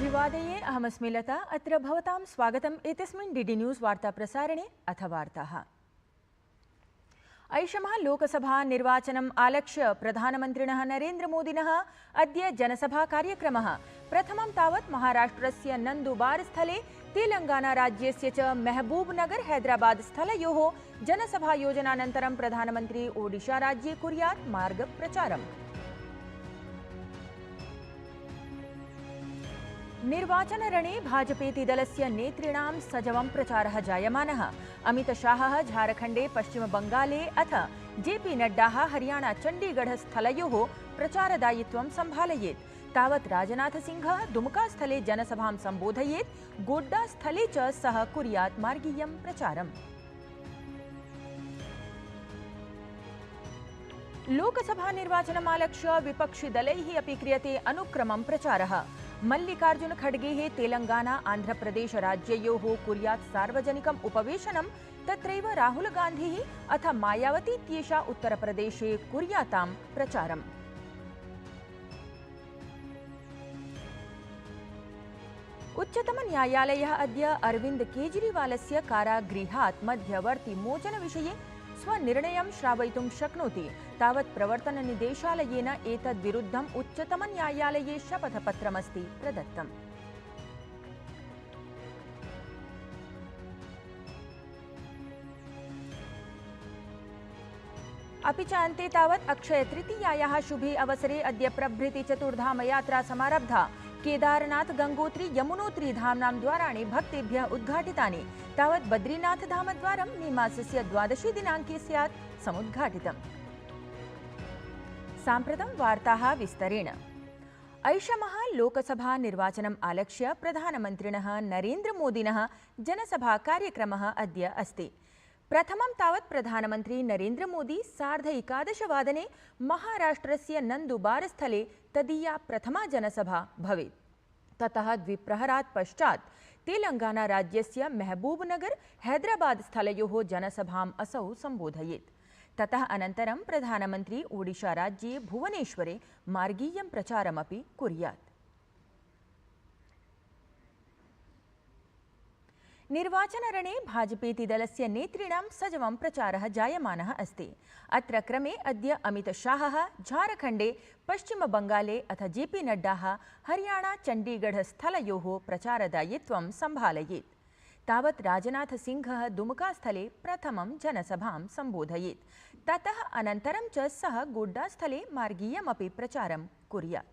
अभिवादये अहमस्मि लता। अत्र भवतां स्वागतम् एतस्मिन् डीडी न्यूज़ वार्ताप्रसारणे। अथ वार्ताः। ऐषमः लोकसभा निर्वाचनम् आलक्ष्य प्रधानमन्त्रिणः नरेन्द्रमोदिनः अद्य जनसभा कार्यक्रमः। प्रथमं तावत् महाराष्ट्रस्य नन्दुबार स्थले, तेलंगानाराज्यस्य च महबूबनगर हैदराबाद स्थलयोः जनसभायोजनानन्तरं प्रधानमन्त्री ओडिशाराज्ये कुर्यात् मार्गप्रचारम्। निर्वाचनरणे भाजपेति दलस्य नेतॄणां सजवं प्रचारः जायमानः। अमितशाहः झारखण्डे, पश्चिमबंगाले अथ जेपी नड्डाः हरियाणा चण्डीगढ़ स्थलयोः प्रचारदायित्वं सम्भालयेत्। तावत् राजनाथसिंहः दुमका स्थले जनसभां सम्बोधयेत्। गोड्डा स्थले च सः कुर्यात् मार्गीयं प्रचारम्। लोकसभा निर्वाचनमालक्ष्य विपक्षिदलैः अपि क्रियते अनुक्रमं प्रचारः। मल्लिकार्जुन खड़गेः तेलंगाना आंध्रप्रदेश राज्ययोः कुर्यात् सार्वजनिकम् उपवेशनं, तत्रैव राहुल गान्धिः अथ मायावती इत्येषा उत्तरप्रदेशे कुर्यातां प्रचारम्। उच्चतमन्यायालयः अद्य अरविन्द केजरीवालस्य कारागृहात् मध्यवर्ति मोचनविषये स्वनिर्णयं श्रावयितुं शक्नोति। तावत् प्रवर्तननिदेशालयेन एतद्विरुद्धम् उच्चतमन्यायालये शपथपत्रमस्ति प्रदत्तम्। अपि च अन्ते तावत् अक्षयतृतीयायाः शुभे अवसरे अद्य प्रभृति चतुर्धामयात्रा समारब्धा। केदारनाथ, गंगोत्री, यमुनोत्री धाम्नां द्वाराणि भक्तेभ्यः उद्घाटितानि। तावत् बद्रीनाथ धामद्वारं मे मासस्य 12 दिनाङ्के स्यात् समुद्घाटितम्। साम्प्रतं वार्ताः विस्तरेण। ऐषमः लोकसभा निर्वाचनम् आलक्ष्य प्रधानमन्त्रिणः नरेन्द्रमोदिनः जनसभा कार्यक्रमः अद्य अस्ति। प्रथमं तावत् प्रधानमन्त्री नरेन्द्रमोदी 11:30 वादने महाराष्ट्रस्य नन्दुबार स्थले तदीया प्रथमा जनसभा भवेत्। ततः द्विप्रहरात् पश्चात् तेलंगाना राज्यस्य महबूबनगर हैदराबाद स्थलयोः जनसभाम् असौ सम्बोधयेत्। ततः अनन्तरं प्रधानमन्त्री ओडिशा राज्ये भुवनेश्वरे मार्गीयं प्रचारमपि कुर्यात्। निर्वाचनरणे भाजपेति दलस्य नेतॄणां सजवं प्रचारः जायमानः अस्ति। अत्र क्रमे अद्य अमितशाहः झारखण्डे, पश्चिमबंगाले अथ जेपी नड्डाः हरियाणा चण्डीगढ़ स्थलयोः प्रचारदायित्वं सम्भालयेत्। तावत् राजनाथसिंहः दुमका स्थले प्रथमं जनसभां सम्बोधयेत्। ततः अनन्तरं च सः गोड्डा स्थले मार्गीयमपि प्रचारं कुर्यात्।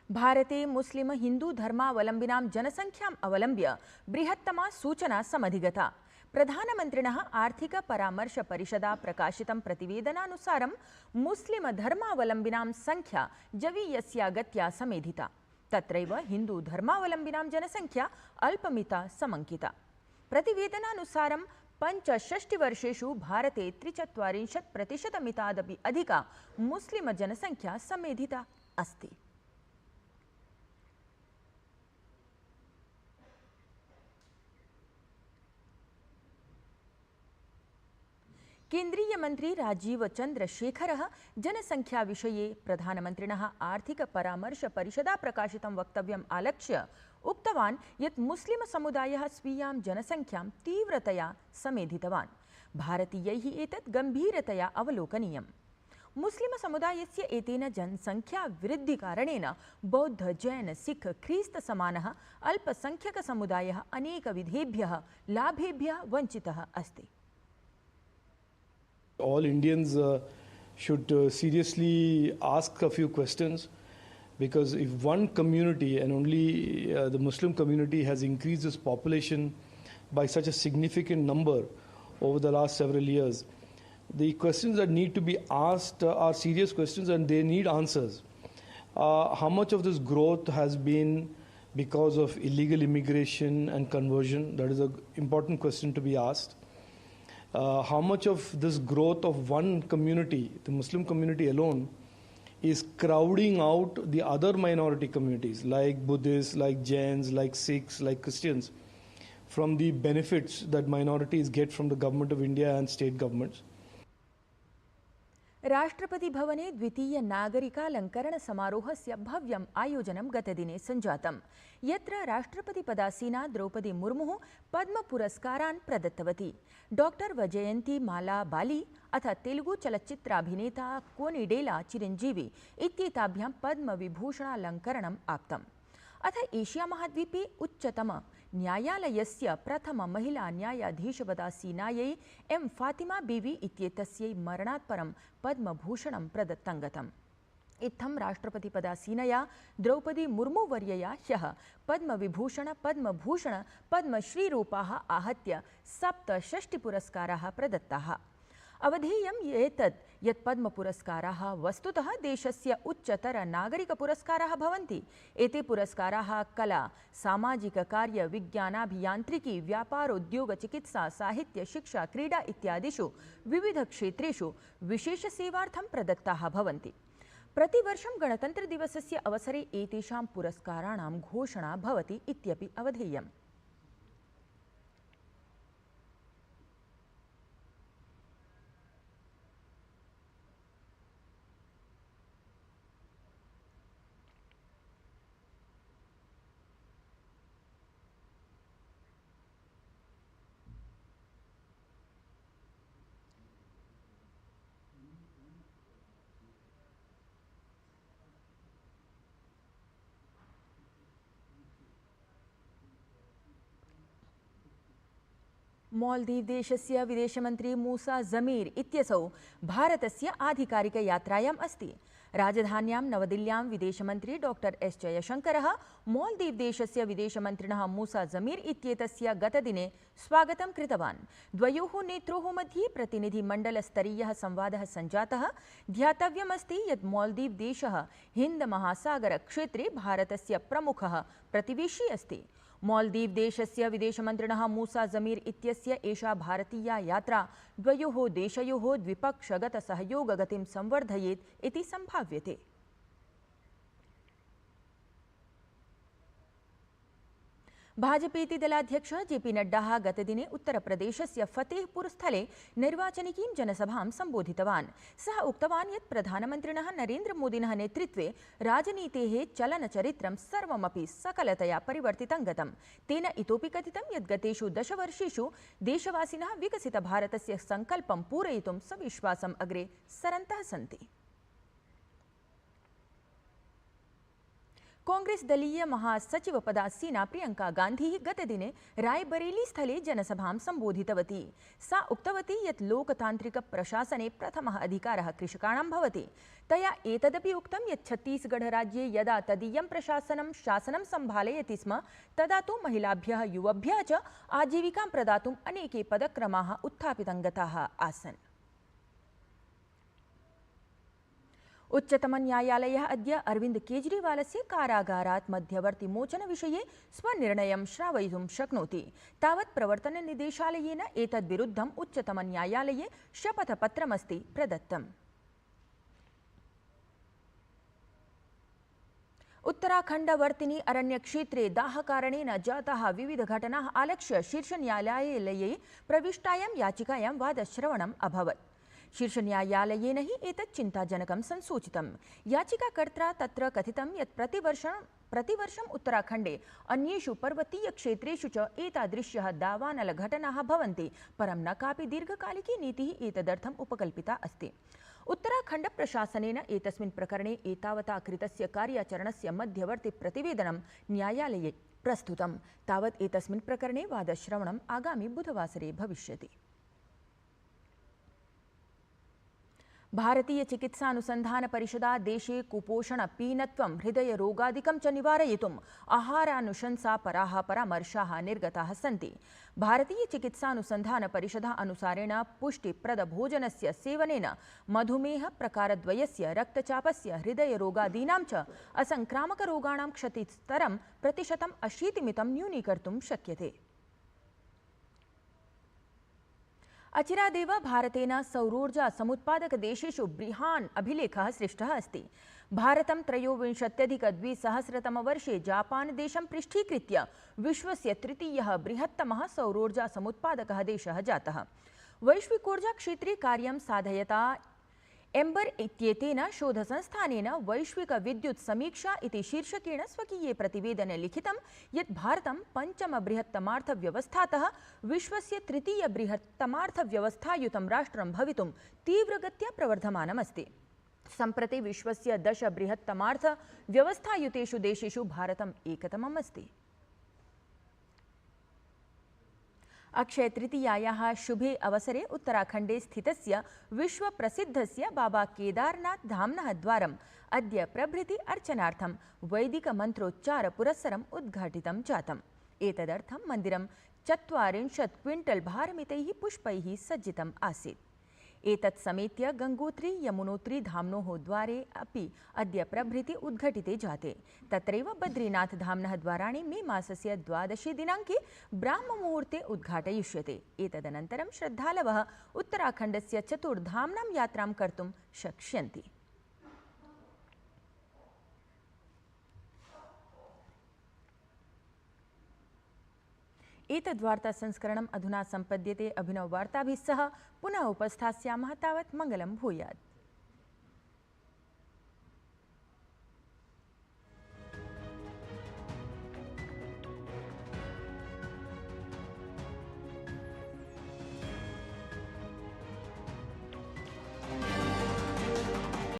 भारते मुस्लिम हिंदू धर्मावलम्बिनां जनसंख्याम् अवलम्ब्य बृहत्तमा सूचना समधिगता। प्रधानमन्त्रिणः आर्थिक परामर्श परिषदा प्रकाशितं प्रतिवेदनानुसारं मुस्लिम धर्मावलम्बिनां संख्या जवीयस्या गत्या समेधिता। तत्रैव हिंदू धर्मावलम्बिनां जनसंख्या अल्पमिता समङ्किता। प्रतिवेदनानुसारं 65 वर्षेषु भारते 43% अधिका मुस्लिम जनसंख्या समेधिता अस्ति। केन्द्रीय मंत्री राजीव चन्द्रशेखरः जनसंख्या विषये प्रधानमन्त्रिणः आर्थिक परामर्श परिषदा प्रकाशितं वक्तव्यम् आलक्ष्य उक्तवान् यत् मुस्लिम समुदायः स्वीयां जनसंख्यां तीव्रतया समेधितवान्। भारतीयैः एतत् गम्भीरतया अवलोकनीयम्। मुस्लिम समुदायस्य एतेन जनसंख्या वृद्धिकारणेन बौद्ध, जैन, सिख, ख्रीस्त समानः अल्पसंख्यक समुदायः अनेकविधेभ्यः लाभेभ्यः वञ्चितः अस्ति। All Indians should seriously ask a few questions, because if one community, and only the Muslim community, has increased its population by such a significant number over the last several years, the questions that need to be asked are serious questions and they need answers. How much of this growth has been because of illegal immigration and conversion? That is an important question to be asked. How much of this growth of one community, the Muslim community alone, is crowding out the other minority communities like Buddhists, like Jains, like Sikhs, like Christians, from the benefits that minorities get from the government of India and state governments? राष्ट्रपतिभवने द्वितीय नागरिकालङ्करणसमारोहस्य भव्यम् आयोजनं गतदिने सञ्जातम्, यत्र राष्ट्रपतिपदासीना Draupadi मुर्मुः पद्मपुरस्कारान् प्रदत्तवती। Doctor Vaijayanti माला बाली अथ तेलुगुचलच्चित्राभिनेता कोनिडेला चिरञ्जीवी इत्येताभ्यां पद्मविभूषणालङ्करणम् आप्तम्। अथ Asia महाद्वीपे उच्चतम न्यायालयस्य प्रथम महिला न्यायाधीशपदासीनायै एम फातिमा बीवी इत्येतस्यै मरणात् परं पद्मभूषणं प्रदत्तं गतम्। इत्थं राष्ट्रपतिपदासीनया द्रौपदी मुर्मुवर्यया ह्यः पद्मविभूषण, पद्मभूषण, पद्मश्रीरूपाः आहत्य 67 पुरस्काराः प्रदत्ताः। अवधेयं यत् पद्मपुरस्काराः वस्तुतः देशस्य उच्चतर नागरिकपुरस्काराः भवन्ति। एते पुरस्काराः कला, सामाजिककार्य, विज्ञानाभियान्त्रिकी, व्यापारोद्योग, चिकित्सा, साहित्य, शिक्षा, क्रीडा इत्यादिषु विविधक्षेत्रेषु विशेषसेवार्थं प्रदत्ताः भवन्ति। प्रतिवर्षं गणतन्त्रदिवसस्य अवसरे एतेषां पुरस्काराणां घोषणा भवति इत्यपि अवधेयम्। मालदीव देशस्य विदेशमन्त्री मूसा जमीर इत्यसौ भारतस्य आधिकारिकयात्रायाम् अस्ति। राजधान्यां नवदिल्ल्यां विदेशमन्त्री डॉक्टर एस जयशंकरः मालदीव देशस्य विदेशमन्त्रिणः मूसा जमीर इत्येतस्य गतदिने स्वागतं कृतवान्। द्वयोः नेत्रोः मध्ये प्रतिनिधिमण्डलस्तरीयः संवादः सञ्जातः। ध्यातव्यमस्ति यत् मालदीव देशः हिन्दमहासागरक्षेत्रे भारतस्य प्रमुखः प्रतिवेशी अस्ति। मालदीव देशस्य विदेशमन्त्रिणः मूसा जमीर इत्यस्य एषा भारतीया यात्रा द्वयोः देशयोः द्विपक्षगतसहयोगगतिं संवर्धयेत् इति सम्भाव्यते। भाजपेति दलाध्यक्ष जेपी नड्डा गतदिने उत्तरप्रदेशस्य फतेहपुर स्थले निर्वाचनिकीं जनसभां सम्बोधितवान्। सः उक्तवान् यत् प्रधानमन्त्रिणः नरेन्द्रमोदिनः नेतृत्वे राजनीतेः चलनचरित्रं सर्वमपि सकलतया परिवर्तितं गतम्। तेन इतोपि कथितं यत् गतेषु 10 वर्षेषु देशवासिनः विकसितभारतस्य सङ्कल्पं पूरयितुं सविश्वासम् अग्रे सरन्तः सन्ति। कांग्रेस दलीय महासचिव पदासीना प्रियंका गांधी गतदिने रायबरेली स्थले जनसभां सम्बोधितवती। सा उक्तवती यत् लोकतान्त्रिक प्रशासने प्रथमः अधिकारः कृषकाणां भवति। तया एतदपि उक्तं यत् छत्तीसगढ़ राज्ये यदा तदीयं प्रशासनं शासनं सम्भालयति स्म तदा तु महिलाभ्यः युवभ्यः च आजीविकां प्रदातुम् अनेके पदक्रमाः उत्थापितं गताः आसन्। उच्चतमन्यायालयः अद्य अरविन्द केजरीवालस्य कारागारात् मध्यवर्तिमोचनविषये स्वनिर्णयं श्रावयितुं शक्नोति। तावत् प्रवर्तननिदेशालयेन एतद्विरुद्धम् उच्चतमन्यायालये शपथपत्रमस्ति प्रदत्तम्। उत्तराखण्डवर्तिनी अरण्यक्षेत्रे दाहकारणेन जाताः विविधघटनाः आलक्ष्य शीर्षन्यायालये प्रविष्टायां याचिकायां वादश्रवणम् अभवत्। शीर्षन्यायालयेन हि एतत् चिन्ताजनकं संसूचितम्। याचिकाकर्त्रा तत्र कथितं यत् प्रतिवर्षम् उत्तराखण्डे अन्येषु पर्वतीयक्षेत्रेषु च एतादृश्यः दावानलघटनाः भवन्ति, परं न कापि दीर्घकालिकी नीतिः एतदर्थम् उपकल्पिता अस्ति। उत्तराखण्डप्रशासनेन एतस्मिन् प्रकरणे एतावता कृतस्य कार्याचरणस्य मध्यवर्ति प्रतिवेदनं न्यायालये प्रस्तुतं। तावत् एतस्मिन् प्रकरणे वादश्रवणम् आगामि बुधवासरे भविष्यति। भारतीय चिकित्सानुसंधान परिषदा देशे कुपोषण, पीनत्वं, हृदयरोगादिकं च निवारयितुम् आहारानुशंसा परामर्शाः निर्गताः सन्ति। भारतीय चिकित्सानुसंधान परिषदा अनुसारेण पुष्टिप्रदभोजनस्य सेवनेन मधुमेह प्रकारद्वयस्य, रक्तचापस्य, हृदयरोगादीनां च असंक्रामकरोगाणां क्षतिस्तरं 80% मितं न्यूनीकर्तुं शक्यते। अचिरादेव भारतेन सौरोर्जा समुत्पादकदेशेषु बृहान् अभिलेखः सृष्टः अस्ति। भारतं 23,200 जापानदेशं पृष्ठीकृत्य विश्वस्य तृतीयः बृहत्तमः सौरोर्जा समुत्पादकः देशः जातः। वैश्विकोर्जाक्षेत्रे कार्यं साधयता एम्बर इत्येतेन शोधसंस्थानेन वैश्विकविद्युत्समीक्षा इति शीर्षकेण स्वकीये प्रतिवेदने लिखितं यत् भारतं पञ्चमबृहत्तमार्थव्यवस्थातः विश्वस्य तृतीयबृहत्तमार्थव्यवस्थायुतं राष्ट्रं भवितुं तीव्रगत्या प्रवर्धमानमस्ति। सम्प्रति विश्वस्य 10 बृहत्तमार्थव्यवस्थायुतेषु देशेषु भारतम् एकतमम् अस्ति। अक्षय तृतीयायाः शुभे अवसरे उत्तराखण्डे स्थितस्य विश्वप्रसिद्धस्य बाबा केदारनाथ धाम्नः द्वारम् अद्य प्रभृति अर्चनार्थं वैदिकमन्त्रोच्चारपुरस्सरम् उद्घाटितं जातम्। एतदर्थं मन्दिरं 40 क्विण्टल् भारमितैः पुष्पैः सज्जितम् आसीत्। एतत् समेत्य गंगोत्री यमुनोत्री धाम्नोः द्वारे अपि अद्य प्रभृति उद्घटिते जाते। तत्रैव बद्रीनाथ धाम्नः द्वाराणि मे मासस्य 12 दिनाङ्के ब्राह्ममुहूर्ते उद्घाटयिष्यते। एतदनन्तरं श्रद्धालवः उत्तराखण्डस्य चतुर्धाम्नां यात्रां कर्तुं शक्ष्यन्ति। एतद्वार्ता संस्करणम् अधुना सम्पद्यते। अभिनववार्ताभिः सह पुनः उपस्थास्यामः। तावत् मङ्गलं भूयात्।